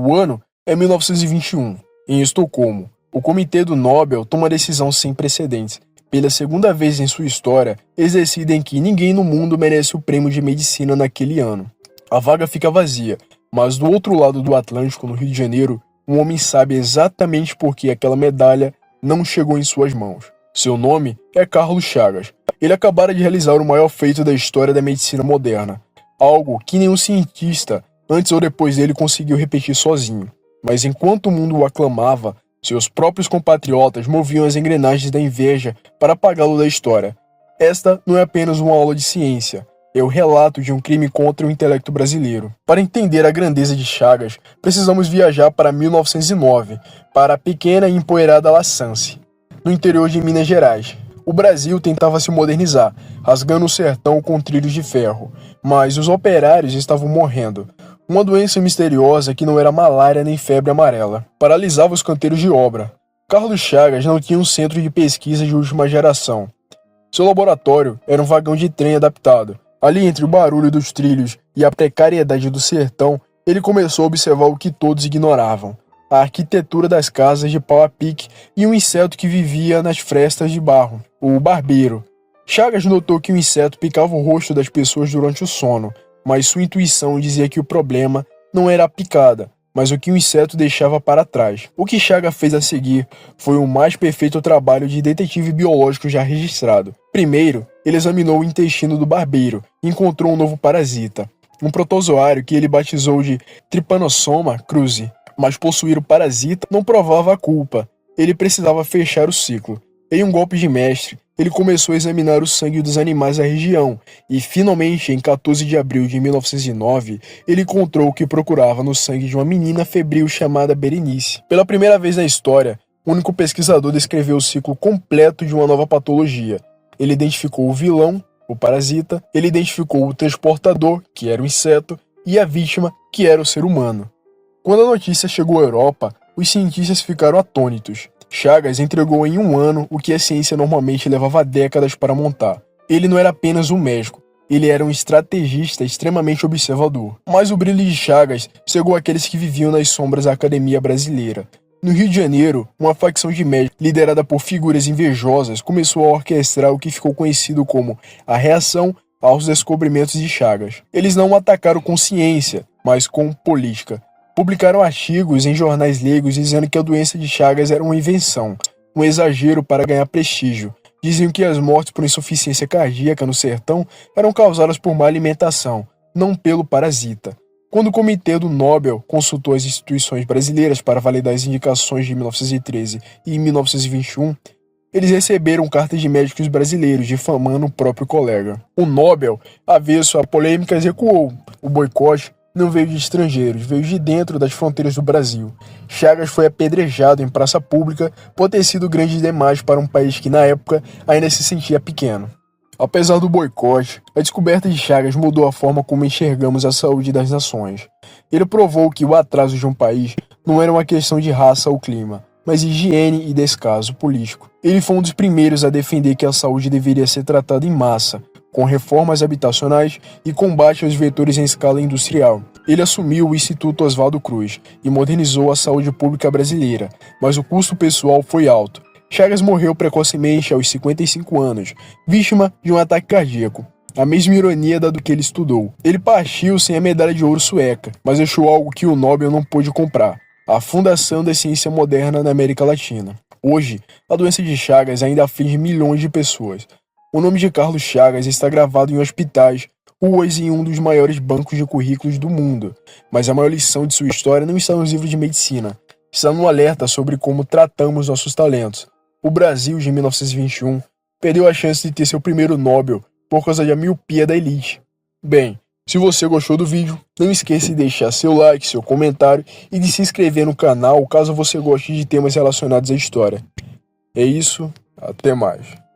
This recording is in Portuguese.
O ano é 1921. Em Estocolmo, o Comitê do Nobel toma uma decisão sem precedentes. Pela segunda vez em sua história, eles decidem que ninguém no mundo merece o prêmio de medicina naquele ano. A vaga fica vazia, mas do outro lado do Atlântico, no Rio de Janeiro, um homem sabe exatamente por que aquela medalha não chegou em suas mãos. Seu nome é Carlos Chagas. Ele acabara de realizar o maior feito da história da medicina moderna, algo que nenhum cientista, antes ou depois dele, conseguiu repetir sozinho. Mas enquanto o mundo o aclamava, seus próprios compatriotas moviam as engrenagens da inveja para apagá-lo da história. Esta não é apenas uma aula de ciência, é o relato de um crime contra o intelecto brasileiro. Para entender a grandeza de Chagas, precisamos viajar para 1909, para a pequena e empoeirada La Sance, no interior de Minas Gerais. O Brasil tentava se modernizar, rasgando o sertão com trilhos de ferro, mas os operários estavam morrendo. Uma doença misteriosa que não era malária nem febre amarela paralisava os canteiros de obra. Carlos Chagas não tinha um centro de pesquisa de última geração. Seu laboratório era um vagão de trem adaptado. Ali, entre o barulho dos trilhos e a precariedade do sertão, ele começou a observar o que todos ignoravam: a arquitetura das casas de pau a pique e um inseto que vivia nas frestas de barro, o barbeiro. Chagas notou que o inseto picava o rosto das pessoas durante o sono, mas sua intuição dizia que o problema não era a picada, mas o que o inseto deixava para trás. O que Chagas fez a seguir foi o mais perfeito trabalho de detetive biológico já registrado. Primeiro, ele examinou o intestino do barbeiro e encontrou um novo parasita, um protozoário que ele batizou de Trypanosoma cruzi. Mas possuir o parasita não provava a culpa. Ele precisava fechar o ciclo. Em um golpe de mestre, ele começou a examinar o sangue dos animais da região e, finalmente, em 14 de abril de 1909, ele encontrou o que procurava no sangue de uma menina febril chamada Berenice. Pela primeira vez na história, o único pesquisador descreveu o ciclo completo de uma nova patologia. Ele identificou o vilão, o parasita, ele identificou o transportador, que era o inseto, e a vítima, que era o ser humano. Quando a notícia chegou à Europa, os cientistas ficaram atônitos. Chagas entregou em um ano o que a ciência normalmente levava décadas para montar. Ele não era apenas um médico, ele era um estrategista extremamente observador. Mas o brilho de Chagas cegou aqueles que viviam nas sombras da academia brasileira. No Rio de Janeiro, uma facção de médicos, liderada por figuras invejosas, começou a orquestrar o que ficou conhecido como a reação aos descobrimentos de Chagas. Eles não o atacaram com ciência, mas com política. Publicaram artigos em jornais leigos dizendo que a doença de Chagas era uma invenção, um exagero para ganhar prestígio. Diziam que as mortes por insuficiência cardíaca no sertão eram causadas por má alimentação, não pelo parasita. Quando o Comitê do Nobel consultou as instituições brasileiras para validar as indicações de 1913 e 1921, eles receberam cartas de médicos brasileiros difamando o próprio colega. O Nobel, avesso a polêmicas, recuou. O boicote não veio de estrangeiros, veio de dentro das fronteiras do Brasil. Chagas foi apedrejado em praça pública por ter sido grande demais para um país que, na época, ainda se sentia pequeno. Apesar do boicote, a descoberta de Chagas mudou a forma como enxergamos a saúde das nações. Ele provou que o atraso de um país não era uma questão de raça ou clima, mas higiene e descaso político. Ele foi um dos primeiros a defender que a saúde deveria ser tratada em massa, com reformas habitacionais e combate aos vetores em escala industrial. Ele assumiu o Instituto Oswaldo Cruz e modernizou a saúde pública brasileira, mas o custo pessoal foi alto. Chagas morreu precocemente aos 55 anos, vítima de um ataque cardíaco. A mesma ironia da do que ele estudou. Ele partiu sem a medalha de ouro sueca, mas deixou algo que o Nobel não pôde comprar: a fundação da ciência moderna na América Latina. Hoje, a doença de Chagas ainda aflige milhões de pessoas. O nome de Carlos Chagas está gravado em hospitais, ruas e em um dos maiores bancos de currículos do mundo. Mas a maior lição de sua história não está nos livros de medicina. Está no alerta sobre como tratamos nossos talentos. O Brasil, de 1921, perdeu a chance de ter seu primeiro Nobel por causa da miopia da elite. Bem, se você gostou do vídeo, não esqueça de deixar seu like, seu comentário e de se inscrever no canal caso você goste de temas relacionados à história. É isso, até mais.